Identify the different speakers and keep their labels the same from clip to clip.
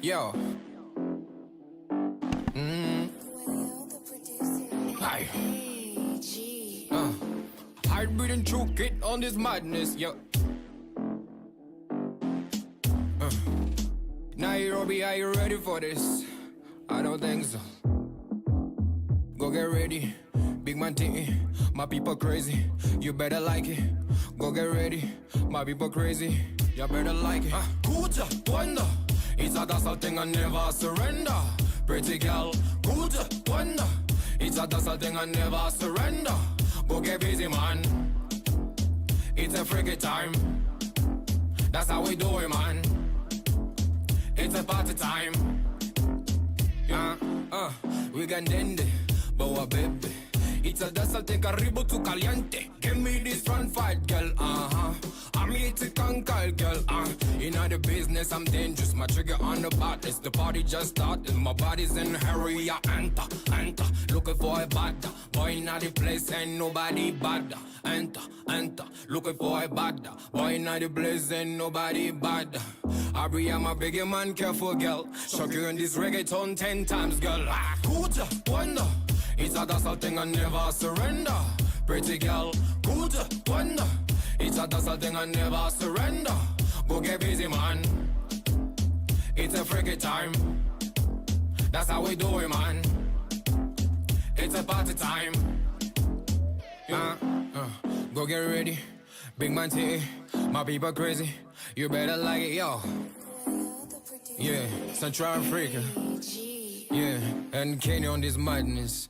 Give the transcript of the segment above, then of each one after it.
Speaker 1: Yo. Hi. Hard breathing true kid on this madness, yo. Nairobi, are you ready for this? I don't think so. Go get ready, big man thing. My people crazy, you better like it. Go get ready, my people crazy, you better like it. Kuja, wonder, it's a dazzle thing and never surrender. Pretty girl, Kuja, wonder, it's a dazzle thing and never surrender. Go get busy, man. It's a freaky time. That's how we do it, man. It's a party time. We can end it, but baby. It's a dazzle thing, karibu tu caliente. Give me this front fight, girl, I'm here to conquer, girl, In the business, I'm dangerous. My trigger on the baddest. The party just started. My body's in a hurry. I enter. Looking for a bad boy in the place. Ain't nobody bad. Enter. Looking for a bad boy in the place. Ain't nobody bad. Aubrey, I'm a bigger man. Careful, girl. Shock you in this reggaeton 10 times, girl. Kuja, wonder. It's a dazzle thing and never surrender. Pretty girl, Kuja, wonder. It's a dazzle thing and never surrender. Go get busy, man. It's a freaky time. That's how we do it, man. It's a party time. Go get ready, big man tea. My people crazy, you better like it, yo. Yeah, Central Africa. Yeah, and Kenya on this madness.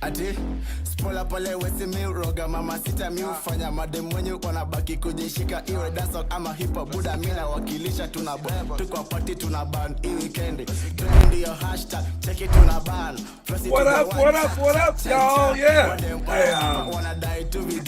Speaker 2: Ati, spola pale wesi mi roga mama sita mi ufanya madem mwenye wanabaki kujishika iwe dancehall ama hip hop buda mina wakilisha tunabo tuko party tunaban hii weekend trend your hashtag check it tunaban
Speaker 3: What up y'all? Yeah.
Speaker 2: Wanna die to be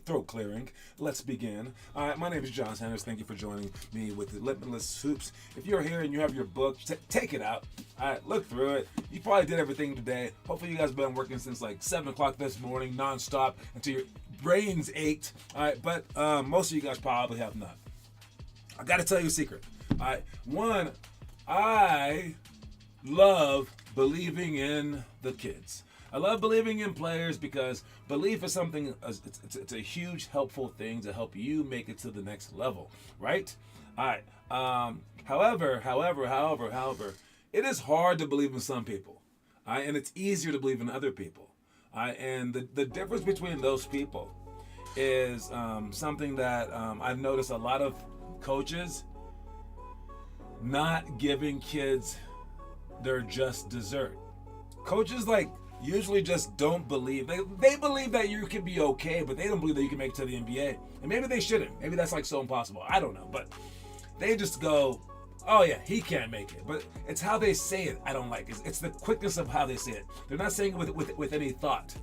Speaker 3: Throat clearing. Let's begin. All right, my name is John Sanders. Thank you for joining me with the Limitless Hoops. If you're here and you have your book, take it out. All right, look through it. You probably did everything today. Hopefully you guys have been working since like 7 o'clock this morning, nonstop, until your brains ached. All right, but most of you guys probably have not. I got to tell you a secret. All right, one, I love believing in the kids. I love believing in players because belief is something, it's a huge helpful thing to help you make it to the next level, right? All right. However, it is hard to believe in some people, all right? And it's easier to believe in other people. All right? And the difference between those people is something that I've noticed a lot of coaches not giving kids their just dessert. Coaches usually just don't believe. They believe that you can be okay, but they don't believe that you can make it to the NBA. And maybe they shouldn't. Maybe that's so impossible. I don't know. But they just go, oh yeah, he can't make it. But it's how they say it I don't like. It's the quickness of how they say it. They're not saying it with any thought.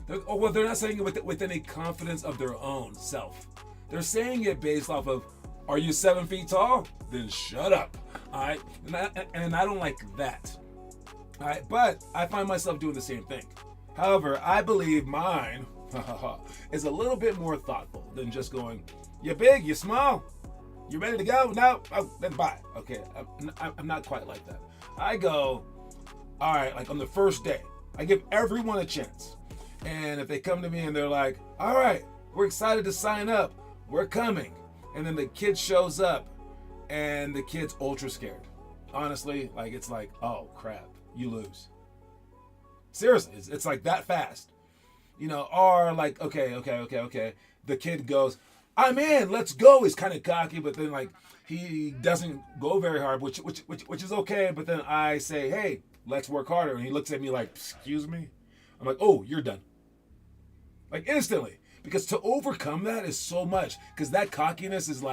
Speaker 3: They're not saying it with any confidence of their own self. They're saying it based off of, are you 7 feet tall? Then shut up. All right? And I don't like that. All right, but I find myself doing the same thing. However, I believe mine is a little bit more thoughtful than just going, you big, you small, you ready to go? No? Oh, then bye. Okay, I'm not quite like that. I go, all right, on the first day, I give everyone a chance. And if they come to me and they're like, all right, we're excited to sign up, we're coming. And then the kid shows up and the kid's ultra scared. Honestly, it's like, oh crap. You lose. Seriously, it's like that fast. Or okay. The kid goes, I'm in, let's go. He's kind of cocky, but then he doesn't go very hard, which is okay. But then I say, hey, let's work harder. And he looks at me like, excuse me? I'm like, oh, you're done. Instantly. Because to overcome that is so much. Because that cockiness is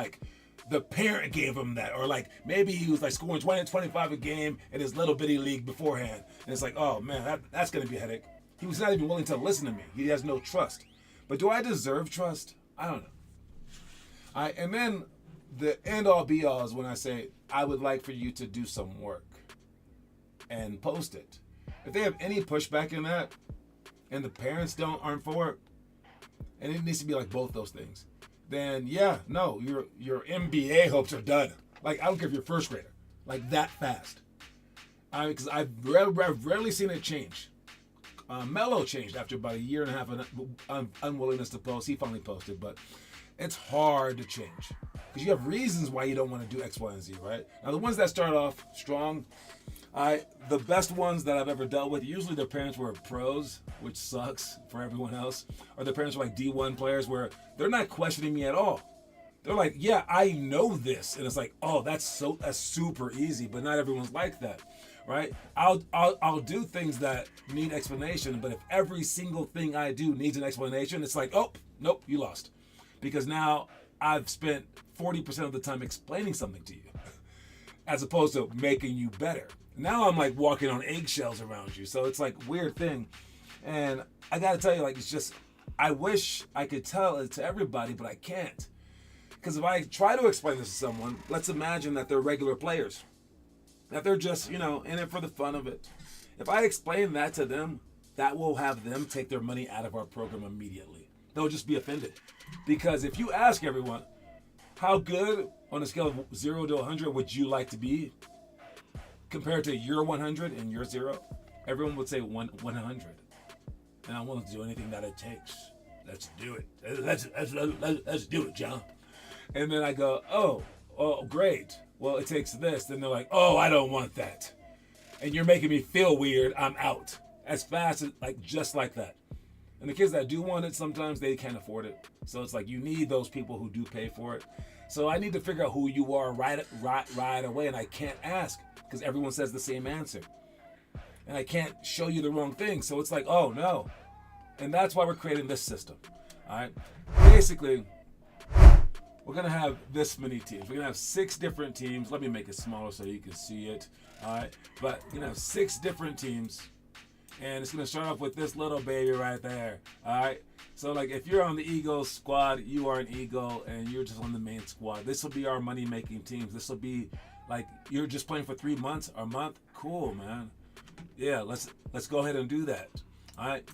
Speaker 3: the parent gave him that, or maybe he was scoring 20 and 25 a game in his little bitty league beforehand, and it's oh man, that's gonna be a headache. He was not even willing to listen to me. He has no trust. But do I deserve trust? I don't know. And then the end all be all is when I say I would like for you to do some work and post it. If they have any pushback in that, and the parents aren't for it, and it needs to be both those things, then yeah, no, your MBA hopes are done. I don't care if you're first grader. like that fast. Because I've rarely seen it change. Melo changed after about a year and a half of unwillingness to post. He finally posted, but it's hard to change because you have reasons why you don't want to do X, Y, and Z, right? Now, the ones that start off strong, the best ones that I've ever dealt with, usually their parents were pros, which sucks for everyone else, or their parents were like D1 players where they're not questioning me at all. They're like, yeah, I know this. And it's like, oh, that's super easy, but not everyone's like that. Right? I'll do things that need explanation, but if every single thing I do needs an explanation, it's like, oh, nope, you lost. Because now I've spent 40% of the time explaining something to you as opposed to making you better. Now I'm like walking on eggshells around you. So it's like weird thing. And I got to tell you, like, it's just, I wish I could tell it to everybody, but I can't. Because if I try to explain this to someone, let's imagine that they're regular players. That they're just, in it for the fun of it. If I explain that to them, that will have them take their money out of our program immediately. They'll just be offended. Because if you ask everyone, how good on a scale of 0 to 100 would you like to be compared to your 100 and your 0? Everyone would say 100. And I'm willing to do anything that it takes. Let's do it. Let's do it, John. And then I go, oh, great. Well, it takes this. Then they're like, oh, I don't want that. And you're making me feel weird. I'm out. As fast as, just like that. And the kids that do want it, sometimes they can't afford it. So it's like you need those people who do pay for it. So I need to figure out who you are right away. And I can't ask because everyone says the same answer. And I can't show you the wrong thing. So it's like, oh, no. And that's why we're creating this system. All right. Basically, we're going to have this many teams. We're going to have 6 different teams. Let me make it smaller so you can see it. All right. But you're going to have 6 different teams. And it's going to start off with this little baby right there. All right. So, like, if you're on the Eagles squad, you are an Eagle, and you're just on the main squad. This will be our money-making teams. This will be, like, you're just playing for 3 months or a month. Cool, man. Yeah, let's go ahead and do that. All right.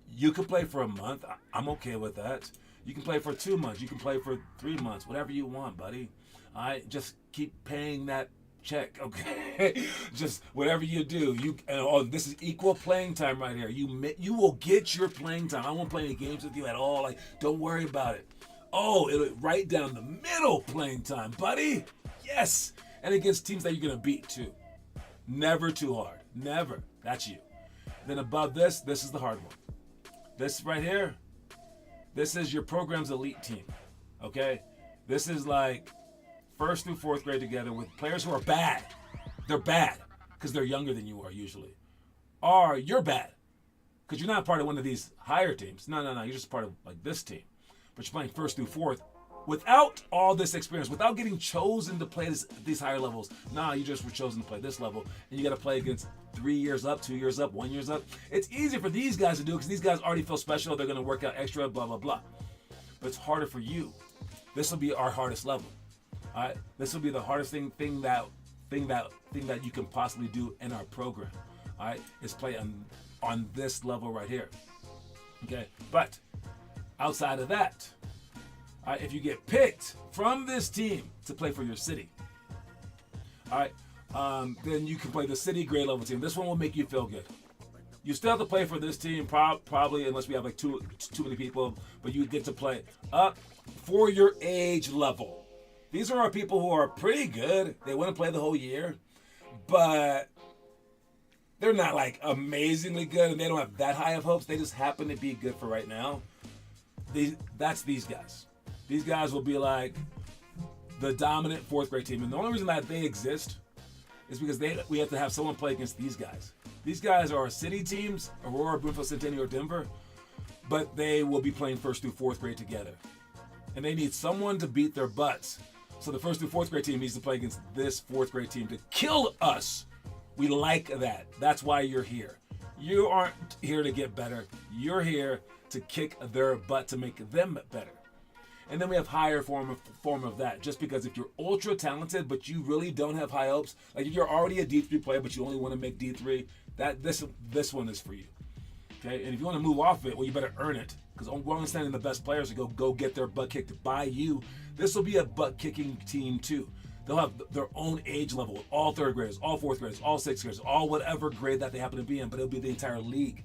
Speaker 3: You can play for a month. I'm okay with that. You can play for 2 months. You can play for 3 months. Whatever you want, buddy. All right, just keep paying that check, okay? Just whatever you do. This is equal playing time right here. You will get your playing time. I won't play any games with you at all. Like, don't worry about it. Oh, it'll right down the middle playing time, buddy. Yes, and against teams that you're gonna beat too. Never too hard. Never. That's you. Then above this is the hard one. This right here. This is your program's elite team, okay? This is like 1st through 4th grade together with players who are bad. They're bad because they're younger than you are usually. Or you're bad because you're not part of one of these higher teams. No, you're just part of like this team. But you're playing 1st through 4th without all this experience, without getting chosen to play these higher levels. You just were chosen to play this level, and you got to play against 3 years up, 2 years up, 1 year up. It's easy for these guys to do because these guys already feel special. They're going to work out extra, blah, blah, blah. But it's harder for you. This will be our hardest level. All right? This will be the hardest thing that you can possibly do in our program. All right? Is play on this level right here. Okay? But outside of that, if you get picked from this team to play for your city, all right, then you can play the city grade level team. This one will make you feel good. You still have to play for this team, probably, unless we have like too many people, but you get to play up for your age level. These are our people who are pretty good. They want to play the whole year, but they're not like amazingly good, and they don't have that high of hopes. They just happen to be good for right now. That's these guys. These guys will be like the dominant 4th grade team. And the only reason that they exist is because we have to have someone play against these guys. These guys are city teams, Aurora, Bloomfield, Centennial, or Denver, but they will be playing 1st through 4th grade together. And they need someone to beat their butts. So the 1st through 4th grade team needs to play against this 4th grade team to kill us. We like that. That's why you're here. You aren't here to get better. You're here to kick their butt to make them better. And then we have higher form of that. Just because if you're ultra talented, but you really don't have high hopes, like if you're already a D3 player, but you only want to make D3, this one is for you. Okay, and if you want to move off it, well, you better earn it. Because we're only sending the best players to go get their butt kicked by you. This will be a butt kicking team too. They'll have their own age level, all third graders, all fourth graders, all sixth graders, all whatever grade that they happen to be in, but it'll be the entire league.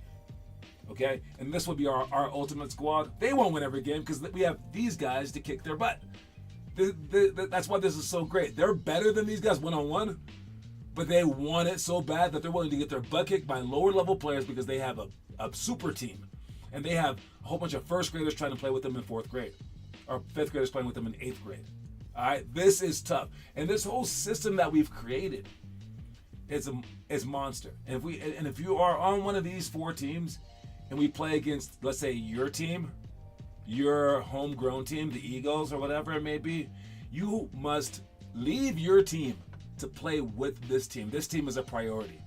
Speaker 3: Okay? And this will be our ultimate squad. They won't win every game because we have these guys to kick their butt. That's why this is so great. They're better than these guys one-on-one, but they want it so bad that they're willing to get their butt kicked by lower level players because they have a super team. And they have a whole bunch of first graders trying to play with them in fourth grade, or fifth graders playing with them in eighth grade. All right, this is tough. And this whole system that we've created is monster. And if you are on one of these 4 teams and we play against, let's say, your team, your homegrown team, the Eagles or whatever it may be, you must leave your team to play with this team. This team is a priority.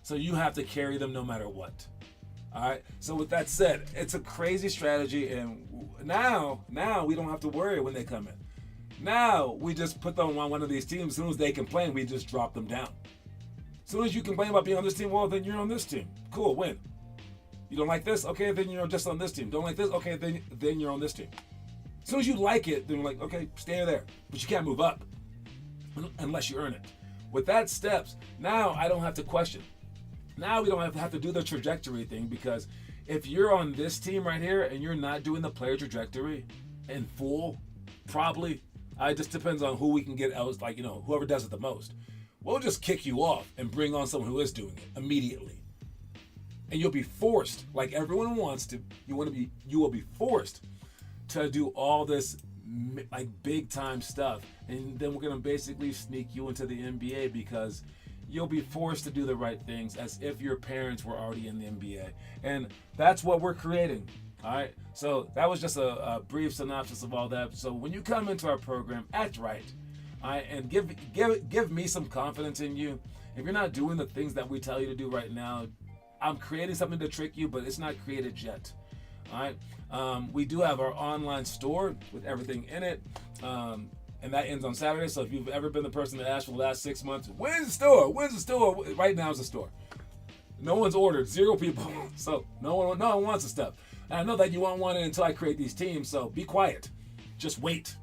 Speaker 3: So you have to carry them no matter what. All right. So with that said, it's a crazy strategy, and now we don't have to worry when they come in. Now we just put them on one of these teams. As soon as they complain, we just drop them down. As soon as you complain about being on this team, well, then you're on this team. Cool, win. You don't like this? Okay, then you're just on this team. Don't like this? Okay, then you're on this team. As soon as you like it, then you're like, okay, stay there. But you can't move up unless you earn it. With that steps, now I don't have to question. Now we don't have to do the trajectory thing, because if you're on this team right here and you're not doing the player trajectory in full, probably, it just depends on who we can get else, like, whoever does it the most. We'll just kick you off and bring on someone who is doing it immediately. And you'll be forced, like everyone wants to, you will be forced to do all this like big time stuff. And then we're going to basically sneak you into the NBA because you'll be forced to do the right things as if your parents were already in the NBA. And that's what we're creating. All right. So that was just a brief synopsis of all that. So when you come into our program, act right. All right, and give me some confidence in you. If you're not doing the things that we tell you to do right now, I'm creating something to trick you, but it's not created yet. All right. We do have our online store with everything in it. And that ends on Saturday. So if you've ever been the person that asked for the last 6 months, when's the store? When's the store? Right now is the store. No one's ordered. 0 people. So no one wants the stuff. And I know that you won't want it until I create these teams. So be quiet. Just wait.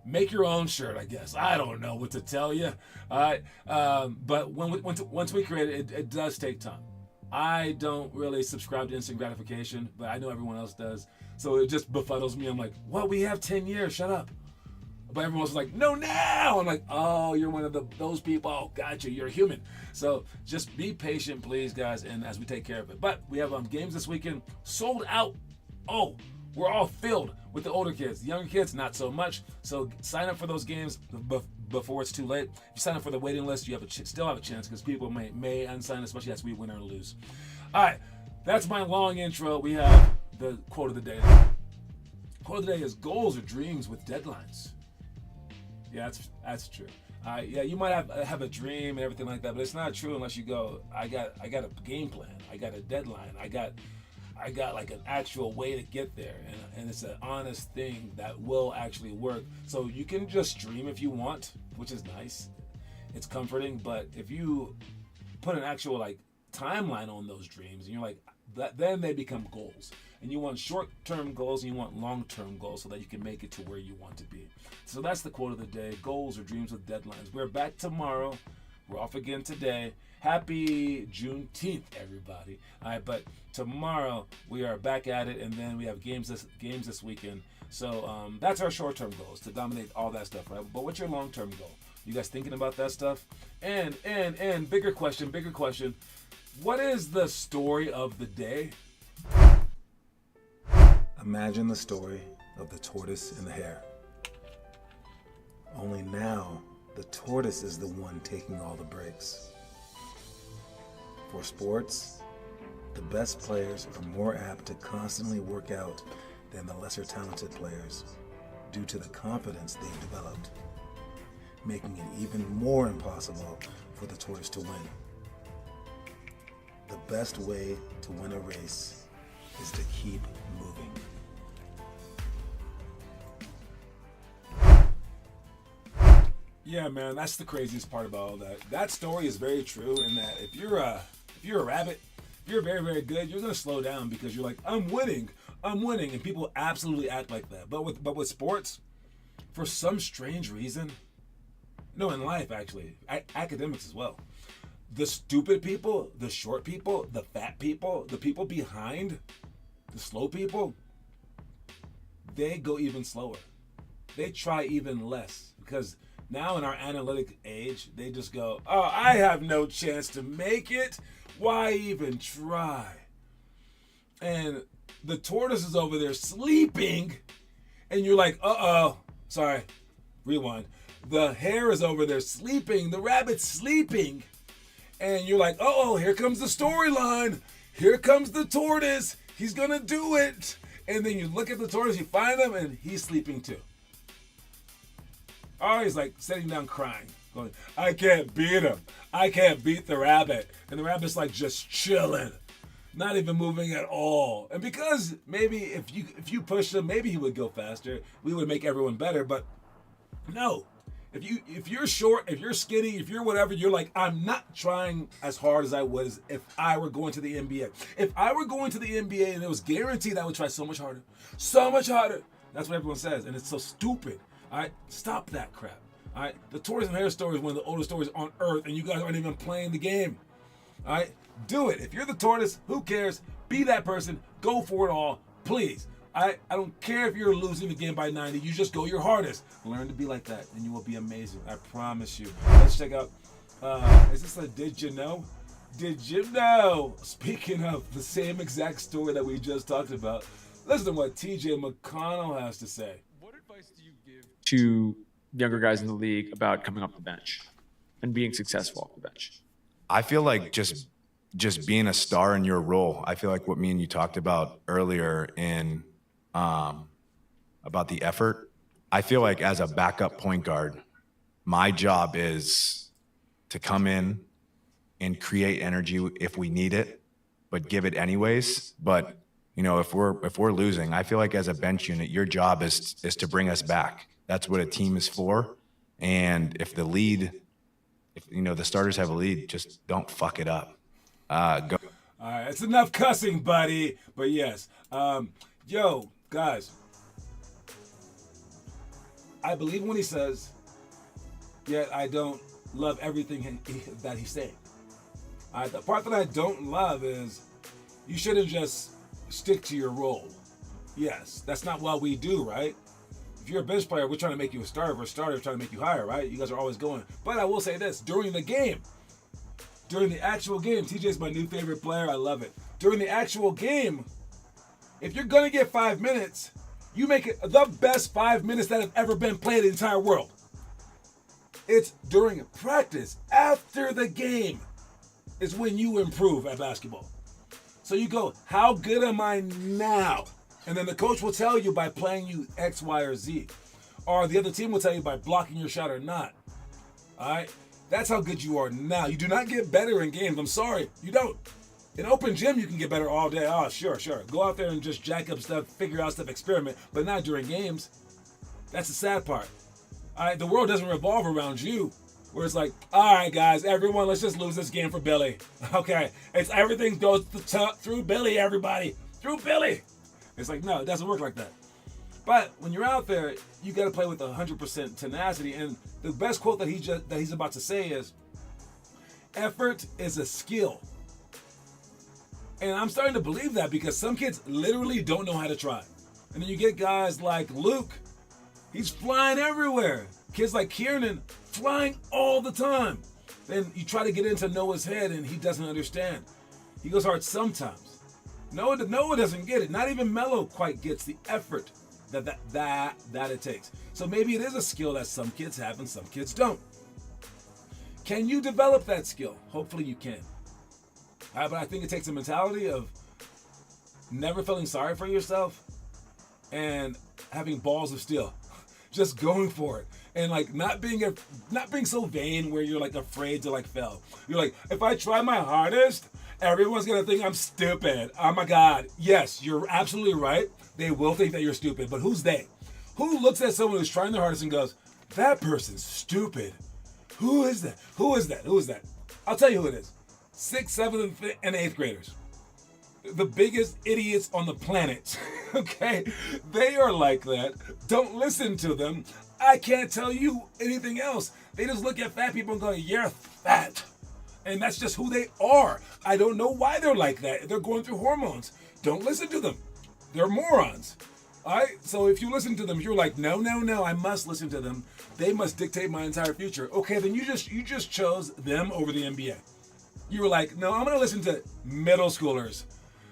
Speaker 3: Make your own shirt, I guess. I don't know what to tell you. All right. But once we create it, it does take time. I don't really subscribe to instant gratification, but I know everyone else does. So it just befuddles me. I'm like, well, we have 10 years. Shut up. But everyone's like, no, now. I'm like, oh, you're one of those people. Oh, gotcha. You're human. So just be patient, please, guys, and as we take care of it. But we have games this weekend sold out. Oh, we're all filled with the older kids. The younger kids, not so much. So sign up for those games before it's too late. If you sign up for the waiting list, you still have a chance because people may unsign, especially as we win or lose. All right, that's my long intro. We have the quote of the day. Quote of the day is goals or dreams with deadlines. Yeah, that's true. Yeah, you might have a dream and everything like that, but it's not true unless you go, I got a game plan. I got a deadline. I got like an actual way to get there, and it's an honest thing that will actually work. So you can just dream if you want, which is nice. It's comforting, but if you put an actual like timeline on those dreams, and you're like, then they become goals. And you want short-term goals and you want long-term goals so that you can make it to where you want to be. So that's the quote of the day, goals or dreams with deadlines. We're back tomorrow. We're off again today. Happy Juneteenth, everybody. All right, but tomorrow we are back at it, and then we have games this weekend. So that's our short-term goals, to dominate all that stuff, right? But what's your long-term goal? You guys thinking about that stuff? And bigger question. What is the story of the day?
Speaker 4: Imagine the story of the tortoise and the hare. Only now, the tortoise is the one taking all the breaks. For sports, the best players are more apt to constantly work out than the lesser talented players due to the confidence they've developed, making it even more impossible for the tortoise to win. The best way to win a race is to keep moving.
Speaker 3: Yeah, man, that's the craziest part about all that. That story is very true in that if you're a rabbit, if you're very, very good, you're gonna slow down because you're like, I'm winning, and people absolutely act like that. But with sports, for some strange reason, No, in life, actually. Academics as well. The stupid people, the short people, the fat people, the people behind, the slow people, they go even slower. They try even less because now in our analytic age, they just go, oh, I have no chance to make it. Why even try? And the tortoise is over there sleeping, and you're like, uh-oh. Sorry, rewind. The hare is over there sleeping. The rabbit's sleeping. And you're like, uh-oh, here comes the storyline. Here comes the tortoise. He's going to do it. And then you look at the tortoise, you find him, and he's sleeping too. Oh, he's like sitting down crying. Going, I can't beat him. I can't beat the rabbit. And the rabbit's like just chilling. Not even moving at all. And because maybe if you push him, maybe he would go faster. We would make everyone better. But no. If you're short, if you're skinny, if you're whatever, you're like, I'm not trying as hard as I would if I were going to the NBA. If I were going to the NBA and it was guaranteed I would try so much harder. So much harder. That's what everyone says. And it's so stupid. All right? Stop that crap. All right? The tortoise and hare story is one of the oldest stories on earth, and you guys aren't even playing the game. All right? Do it. If you're the tortoise, who cares? Be that person. Go for it all. Please. I don't care if you're losing the game by 90. You just go your hardest. Learn to be like that, and you will be amazing. I promise you. Let's check out. Is this a Did You Know? Did you know? Speaking of the same exact story that we just talked about, listen to what TJ McConnell has to say.
Speaker 5: What advice do you give to younger guys in the league about coming off the bench and being successful off the bench?
Speaker 6: I feel like just being a star in your role. I feel like what me and you talked about earlier in about the effort. I feel like as a backup point guard, my job is to come in and create energy if we need it, but give it anyways. But you know, if we're losing, I feel like as a bench unit, your job is to bring us back. That's what a team is for. And if the starters have a lead, just don't fuck it up. Go.
Speaker 3: All right, it's enough cussing, buddy. But yes, yo, guys, I believe when he says, yet I don't love everything that he's saying. The part that I don't love is you shouldn't just stick to your role. Yes, that's not what we do, right? If you're a bench player, we're trying to make you a starter. If we're a starter, we're trying to make you higher, right? You guys are always going. But I will say this, during the actual game, TJ's my new favorite player. I love it. During the actual game, if you're going to get 5 minutes, you make it the best 5 minutes that have ever been played in the entire world. It's during practice, after the game, is when you improve at basketball. So you go, how good am I now? And then the coach will tell you by playing you X, Y, or Z. Or the other team will tell you by blocking your shot or not. All right? That's how good you are now. You do not get better in games. I'm sorry. You don't. In open gym, you can get better all day. Oh, sure. Go out there and just jack up stuff, figure out stuff, experiment. But not during games. That's the sad part. All right? The world doesn't revolve around you. Where it's like, all right, guys, everyone, let's just lose this game for Billy. Okay? It's everything goes through Billy, everybody. Through Billy. It's like, no, it doesn't work like that. But when you're out there, you got to play with 100% tenacity. And the best quote that he's about to say is, effort is a skill. And I'm starting to believe that because some kids literally don't know how to try. And then you get guys like Luke. He's flying everywhere. Kids like Kiernan, flying all the time. Then you try to get into Noah's head and he doesn't understand. He goes hard sometimes. Noah doesn't get it. Not even Melo quite gets the effort that it takes. So maybe it is a skill that some kids have and some kids don't. Can you develop that skill? Hopefully you can. But I think it takes a mentality of never feeling sorry for yourself and having balls of steel. Just going for it. And like not being so vain where you're like afraid to like fail. You're like, if I try my hardest, everyone's gonna think I'm stupid. Oh my God. Yes, you're absolutely right. They will think that you're stupid, but who's they? Who looks at someone who's trying their hardest and goes, that person's stupid? Who is that? Who is that? Who is that? I'll tell you who it is. 6th, 7th, and 8th graders. The biggest idiots on the planet. Okay? They are like that. Don't listen to them. I can't tell you anything else. They just look at fat people and go, you're fat. And that's just who they are. I don't know why they're like that. They're going through hormones. Don't listen to them. They're morons. All right? So if you listen to them, you're like, no, I must listen to them. They must dictate my entire future. Okay, then you just chose them over the NBA. You were like, no, I'm going to listen to middle schoolers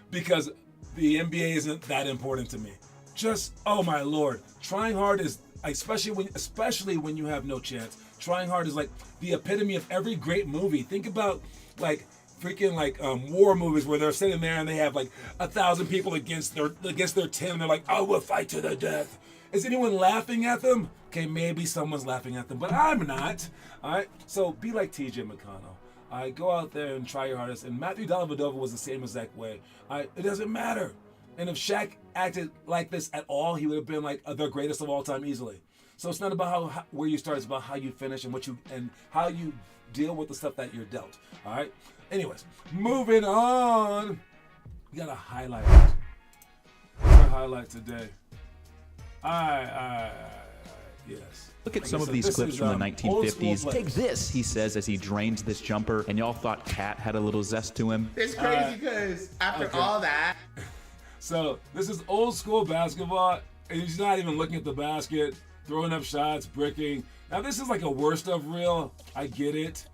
Speaker 3: because the NBA isn't that important to me. Just, oh my Lord. Trying hard is, especially when you have no chance. Trying hard is like the epitome of every great movie. Think about like freaking war movies where they're sitting there and they have like 1,000 people against their 10. And they're like, I will fight to the death. Is anyone laughing at them? Okay, maybe someone's laughing at them, but I'm not. All right, so be like TJ McConnell. All right, go out there and try your hardest. And Matthew Dellavedova was the same exact way. All right, it doesn't matter. And if Shaq acted like this at all, he would have been like the greatest of all time easily. So it's not about where you start; it's about how you finish and how you deal with the stuff that you're dealt. All right. Anyways, moving on. We got a highlight. What's our highlight today? Yes.
Speaker 7: Look at some of these clips from the 1950s. Take this, he says as he drains this jumper, and y'all thought Cat had a little zest to him.
Speaker 2: It's crazy because after all that.
Speaker 3: So this is old school basketball, and he's not even looking at the basket, throwing up shots, bricking. Now this is like a worst of real. I get it,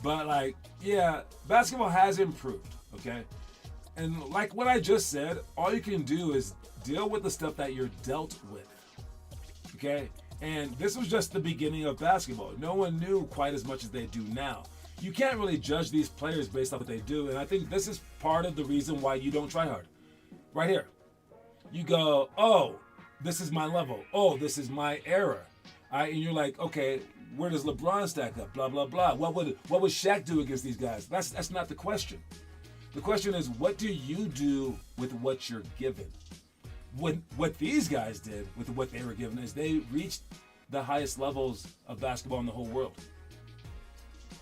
Speaker 3: but like, yeah, basketball has improved. Okay, and like what I just said, all you can do is deal with the stuff that you're dealt with. Okay. And this was just the beginning of basketball. No one knew quite as much as they do now. You can't really judge these players based off what they do. And I think this is part of the reason why you don't try hard. Right here. You go, oh, this is my level. Oh, this is my era. All right, and you're like, okay, where does LeBron stack up? Blah, blah, blah. What would Shaq do against these guys? That's not the question. The question is, what do you do with what you're given? What these guys did with what they were given is they reached the highest levels of basketball in the whole world.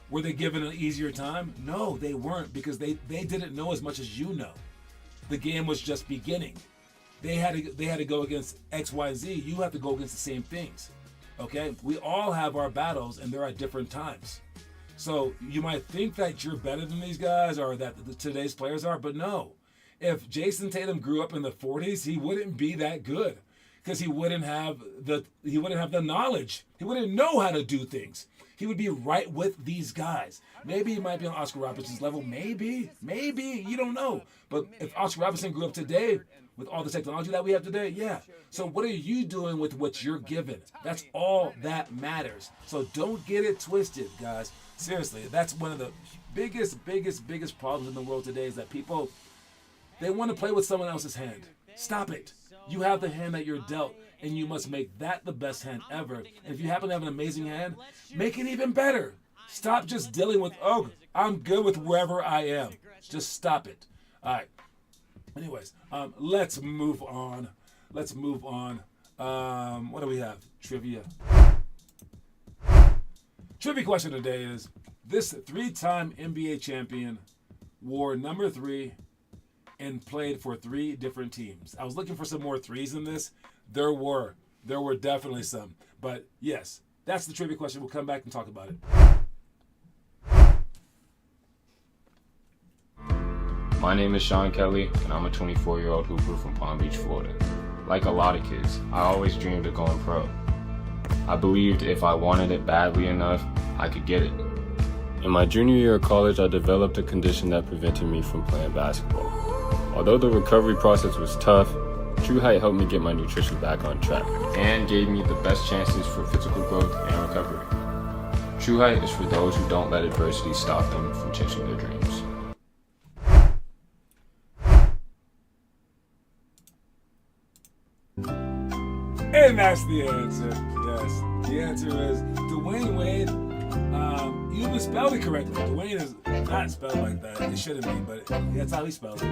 Speaker 3: Were they given an easier time? No, they weren't, because they didn't know as much as you know. The game was just beginning. They had to go against X, Y, and Z. You have to go against the same things. Okay? We all have our battles, and they're at different times. So you might think that you're better than these guys or that today's players are, but no. If Jason Tatum grew up in the 40s, he wouldn't be that good because he wouldn't have the knowledge. He wouldn't know how to do things. He would be right with these guys. Maybe he might be on Oscar Robertson's level. Maybe, you don't know. But if Oscar Robertson grew up today with all the technology that we have today, yeah. So what are you doing with what you're given? That's all that matters. So don't get it twisted, guys. Seriously, that's one of the biggest problems in the world today is that people, they want to play with someone else's hand. Stop it. You have the hand that you're dealt, and you must make that the best hand ever. And if you happen to have an amazing hand, make it even better. Stop just dealing with, oh, I'm good with wherever I am. Just stop it. All right. Anyways, let's move on. What do we have? Trivia. Trivia question today is, this 3-time NBA champion wore number 3 and played for 3 different teams. I was looking for some more 3s in this. There were definitely some. But yes, that's the trivia question. We'll come back and talk about it.
Speaker 8: My name is Sean Kelly, and I'm a 24-year-old hooper from Palm Beach, Florida. Like a lot of kids, I always dreamed of going pro. I believed if I wanted it badly enough, I could get it. In my junior year of college, I developed a condition that prevented me from playing basketball. Although the recovery process was tough, True Height helped me get my nutrition back on track and gave me the best chances for physical growth and recovery. True Height is for those who don't let adversity stop them from chasing their dreams.
Speaker 3: And that's the answer. Yes, the answer is Dwayne Wade. You misspelled it correctly. Dwayne is not spelled like that. It shouldn't be, but that's how he spells it.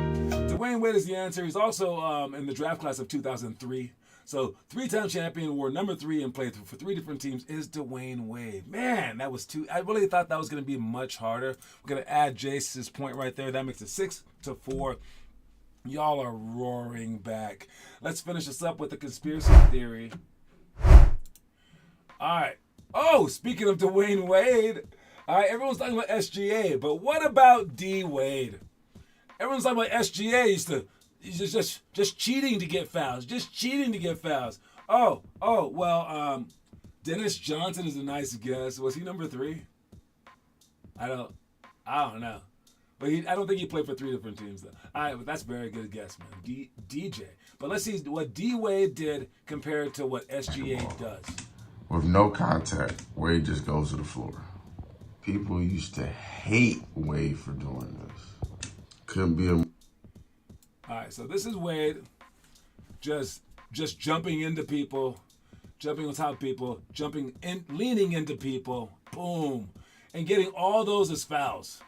Speaker 3: Dwayne Wade is the answer. He's also in the draft class of 2003. So 3-time champion, wore number 3 and played for 3 different teams is Dwayne Wade. Man, that was I really thought that was going to be much harder. We're going to add Jace's point right there. That makes it 6-4. Y'all are roaring back. Let's finish this up with the conspiracy theory. All right. Oh, speaking of Dwayne Wade, all right, everyone's talking about SGA, but what about D Wade? Everyone's talking about SGA he's just cheating to get fouls, well, Dennis Johnson is a nice guess. Was he number 3? I don't know. But I don't think he played for 3 different teams, though. All right, but that's a very good guess, man. DJ. But let's see what D Wade did compared to what SGA does.
Speaker 9: With no contact, Wade just goes to the floor. People used to hate Wade for doing this. Couldn't be a...
Speaker 3: All right, so this is Wade just jumping into people, jumping on top of people, leaning into people, boom, and getting all those as fouls.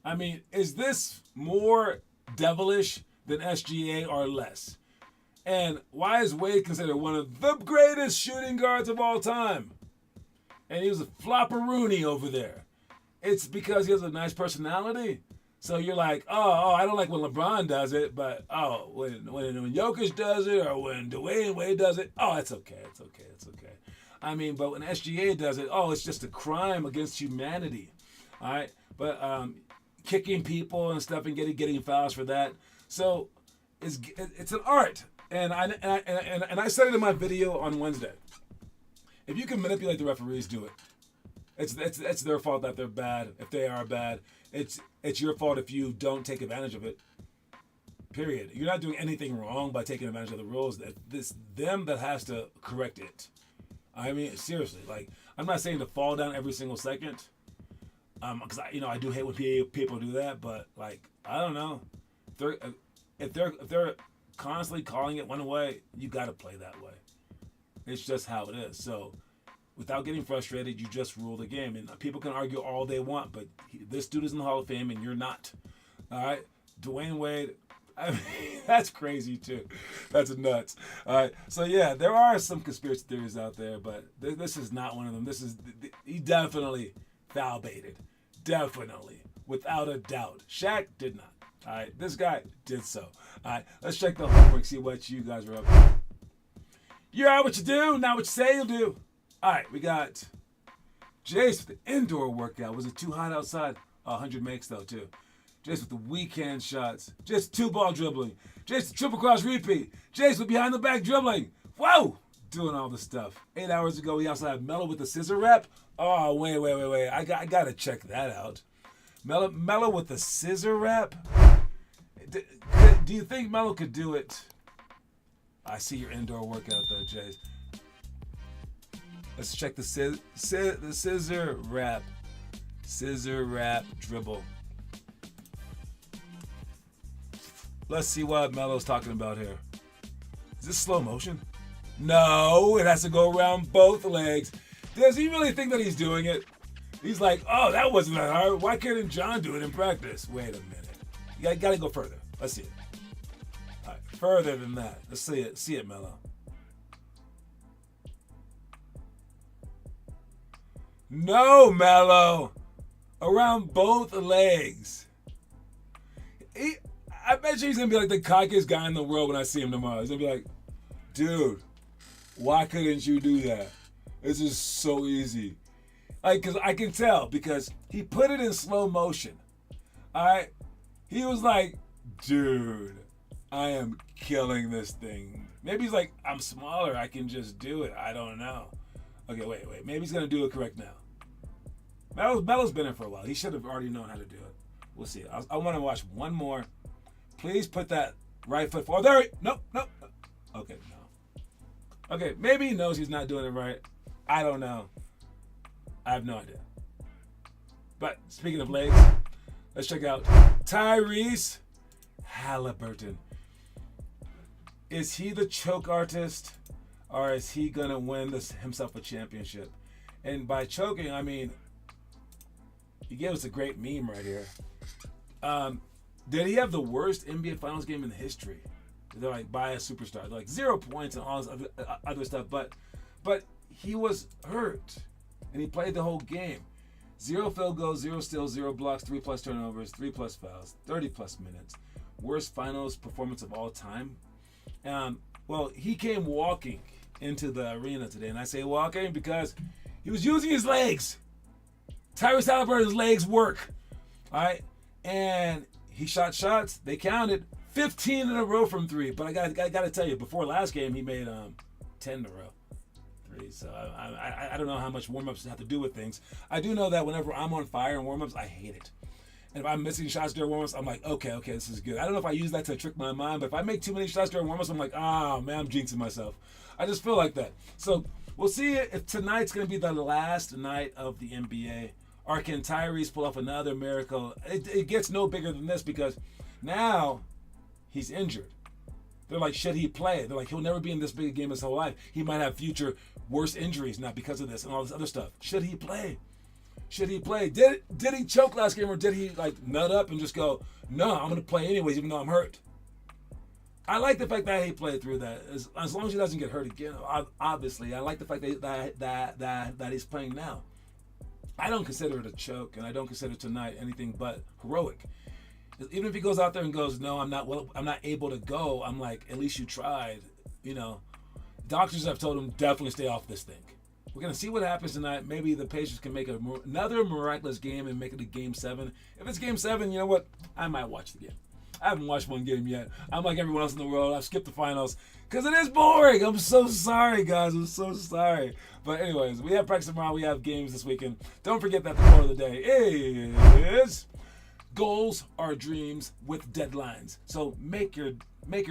Speaker 3: I mean, is this more devilish than SGA or less? And why is Wade considered one of the greatest shooting guards of all time? And he was a flopperoonie over there. It's because he has a nice personality. So you're like, oh, I don't like when LeBron does it, but when Jokic does it or when Dwayne Wade does it, it's okay. I mean, but when SGA does it, it's just a crime against humanity. All right, but kicking people and stuff and getting fouls for that. So it's an art. And I said it in my video on Wednesday. If you can manipulate the referees, do it. It's their fault that they're bad. If they are bad, it's your fault if you don't take advantage of it. Period. You're not doing anything wrong by taking advantage of the rules. It's them that has to correct it. I mean, seriously. Like, I'm not saying to fall down every single second. Because I do hate when people do that. But like, I don't know. If they're constantly calling it one way, you got to play that way. It's just how it is. So without getting frustrated, you just rule the game. And people can argue all they want, but this dude is in the Hall of Fame and you're not. All right? Dwayne Wade, I mean, that's crazy too. That's nuts. All right? So yeah, there are some conspiracy theories out there, but this is not one of them. He definitely foul baited. Definitely. Without a doubt. Shaq did not. All right, this guy did so. All right, let's check the homework, see what you guys are up to. You are what you do, not what you say you'll do. All right, we got Jace with the indoor workout. Was it too hot outside? 100 makes, though, too. Jace with the weekend shots. Jace 2-ball dribbling. Jace the triple cross repeat. Jace with behind the back dribbling. Whoa! Doing all this stuff. 8 hours ago, we also had Melo with the scissor rep. Oh, wait. I got to check that out. Melo with the scissor rep. Do you think Melo could do it? I see your indoor workout though, Jace. Let's check the scissor rap. Scissor rap dribble. Let's see what Melo's talking about here. Is this slow motion? No, it has to go around both legs. Does he really think that he's doing it? He's like, oh, that wasn't that hard. Why couldn't John do it in practice? Wait a minute. You got to go further. Let's see it. All right, further than that. Let's see it. See it, Melo. No, Melo. Around both legs. I bet you he's going to be like the cockiest guy in the world when I see him tomorrow. He's going to be like, dude, why couldn't you do that? This is so easy. Like, because I can tell because he put it in slow motion. All right? He was like, dude, I am killing this thing. Maybe he's like, I'm smaller. I can just do it. I don't know. Okay, wait. Maybe he's going to do it correct now. Melo's been in for a while. He should have already known how to do it. We'll see. I want to watch one more. Please put that right foot forward. There. Nope. Okay, no. Okay, maybe he knows he's not doing it right. I don't know. I have no idea. But speaking of legs, let's check out Tyrese Halliburton. Is he the choke artist, or is he gonna win himself a championship? And by choking, I mean he gave us a great meme right here. Did he have the worst NBA Finals game in history? They're like by a superstar. They're like 0 points and all this other stuff, but he was hurt and he played the whole game. 0 field goals, 0 steals, 0 blocks, 3+ turnovers, 3+ fouls, 30+ minutes. Worst finals performance of all time. Well, he came walking. into the arena today, and I say walking because he was using his legs. Tyrese Halliburton's legs work, all right, and he shot shots. They counted 15 in a row from three. But I got to tell you, before last game, he made 10 in a row. So I don't know how much warm-ups have to do with things. I do know that whenever I'm on fire in warm-ups, I hate it. And if I'm missing shots during warm-ups, I'm like, okay, this is good. I don't know if I use that to trick my mind, but if I make too many shots during warm-ups, I'm like, man, I'm jinxing myself. I just feel like that. So we'll see if tonight's going to be the last night of the NBA. Or can Tyrese pull off another miracle? It gets no bigger than this because now he's injured. They're like, should he play? They're like, he'll never be in this big a game his whole life. He might have future worse injuries now because of this and all this other stuff. Should he play? Should he play? Did he choke last game, or did he like nut up and just go, no, I'm going to play anyways even though I'm hurt? I like the fact that he played through that. As long as he doesn't get hurt again, obviously. I like the fact that he's playing now. I don't consider it a choke, and I don't consider tonight anything but heroic. Even if he goes out there and goes, no, I'm not able to go, I'm like, at least you tried. You know, doctors have told him definitely stay off this thing. We're gonna see what happens tonight. Maybe the Pacers can make another miraculous game and make it a game 7. If it's game 7, you know what? I might watch the game. I haven't watched one game yet. I'm like everyone else in the world. I've skipped the finals because it is boring. I'm so sorry, guys. I'm so sorry. But anyways, we have practice tomorrow. We have games this weekend. Don't forget that the quote of the day is: goals are dreams with deadlines. So make your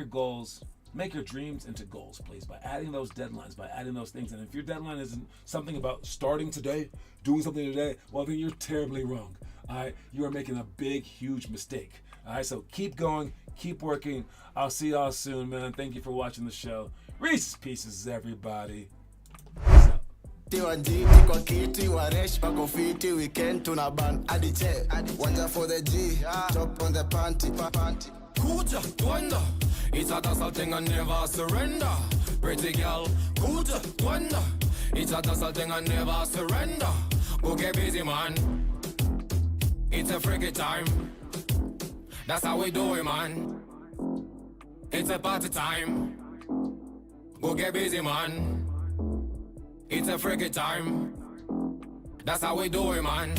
Speaker 3: goals, make your dreams into goals, please, by adding those deadlines, by adding those things. And if your deadline isn't something about starting today, doing something today, well, then you're terribly wrong. All right, you are making a big, huge mistake. All right, so keep going, keep working. I'll see y'all soon, man. Thank you for watching the show. Reese's Pieces, everybody. Peace out.
Speaker 2: T1G, kwa kiti, waresh, wako fiti, weekend, tunaban, adiche, wanja for the G, chop on the panty.
Speaker 1: Kuja, Wanda. It's a tussle thing and never surrender. Pretty girl, Kuja, Wanda. It's a tussle thing and never surrender. Go get busy, man. It's a freaky time. That's how we do it, man. It's a party time. Go get busy, man. It's a freaky time. That's how we do it, man.